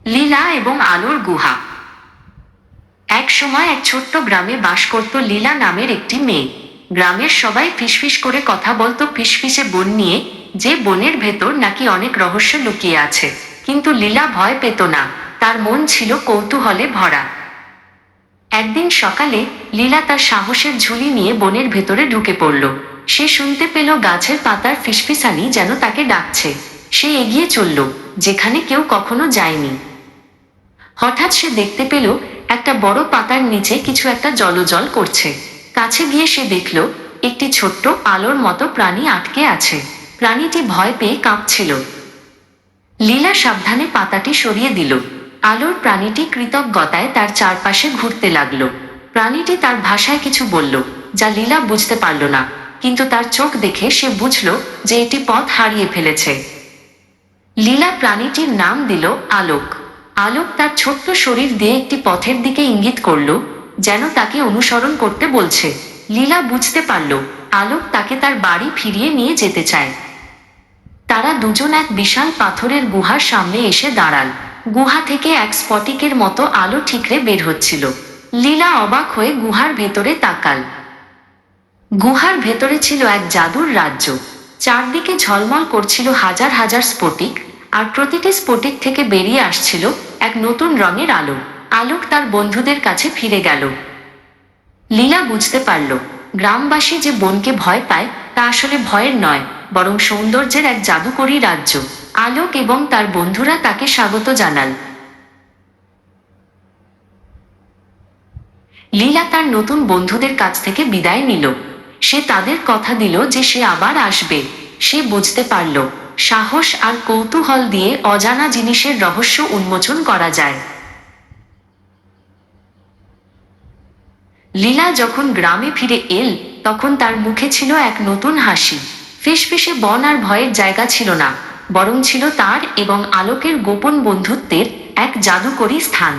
লীলা এবং আলোর গুহা। এক সময় এক ছোট্ট গ্রামে বাস করত লীলা নামের একটি মেয়ে। গ্রামের সবাই ফিসফিস করে কথা বলতো ফিসফিসে বন নিয়ে, যে বনের ভেতর নাকি অনেক রহস্য লুকিয়ে আছে। কিন্তু লীলা ভয় পেত না, তার মন ছিল কৌতূহলে ভরা। একদিন সকালে লীলা তার সাহসের ঝুলি নিয়ে বনের ভেতরে ঢুকে পড়ল। সে শুনতে পেল গাছের পাতার ফিসফিসানি যেন তাকে ডাকছে। সে এগিয়ে চলল, যেখানে কেউ কখনো যায়নি। হঠাৎ সে দেখতে পেল একটা বড় পাতার নিচে কিছু একটা জলজল করছে। কাছে গিয়ে সে দেখল একটি ছোট্ট আলোর মতো প্রাণী আটকে আছে। প্রাণীটি ভয় পেয়ে কাঁপছিল। লীলা সাবধানে পাতাটি সরিয়ে দিল। আলোর প্রাণীটি কৃতজ্ঞতায় তার চারপাশে ঘুরতে লাগল। প্রাণীটি তার ভাষায় কিছু বলল, যা লীলা বুঝতে পারল না, কিন্তু তার চোখ দেখে সে বুঝল যে এটি পথ হারিয়ে ফেলেছে। লীলা প্রাণীটির নাম দিল আলোক। আলোক তার ছোট্ট শরীর দিয়ে একটি পথের দিকে ইঙ্গিত করল, যেন তাকে অনুসরণ করতে বলছে। লীলা বুঝতে পারল আলোক তাকে তার বাড়ি ফিরিয়ে নিয়ে যেতে চায়। তারা দুজন এক বিশাল পাথরের গুহার সামনে এসে দাঁড়াল। গুহা থেকে এক স্ফটিকের মতো আলো ঠিকরে বের হচ্ছিল। লীলা অবাক হয়ে গুহার ভেতরে তাকাল। গুহার ভেতরে ছিল এক জাদুর রাজ্য। চারদিকে ঝলমল করছিল হাজার হাজার স্ফটিক, আর প্রতিটি স্ফটিক থেকে বেরিয়ে আসছিল এক নতুন রঙের আলো। আলোক তার বন্ধুদের কাছে ফিরে গেল। লীলা বুঝতে পারল গ্রামবাসী যে বনকে ভয় পায় তা আসলে ভয়ের নয়, বরং সৌন্দর্যের এক জাদুকরী রাজ্য। আলোক এবং তার বন্ধুরা তাকে স্বাগত জানাল। লীলা তার নতুন বন্ধুদের কাছ থেকে বিদায় নিল। সে তাদের কথা দিল যে সে আবার আসবে। সে বুঝতে পারল সাহস আর কৌতূহল দিয়ে অজানা জিনিসের রহস্য উন্মোচন করা যায়। লীলা যখন গ্রামে ফিরে এল, তখন তার মুখে ছিল এক নতুন হাসি। ফিসফিসে বন আর ভয়ের জায়গা ছিল না, বরং ছিল তার এবং আলোকের গোপন বন্ধুত্বের এক জাদুকরী স্থান।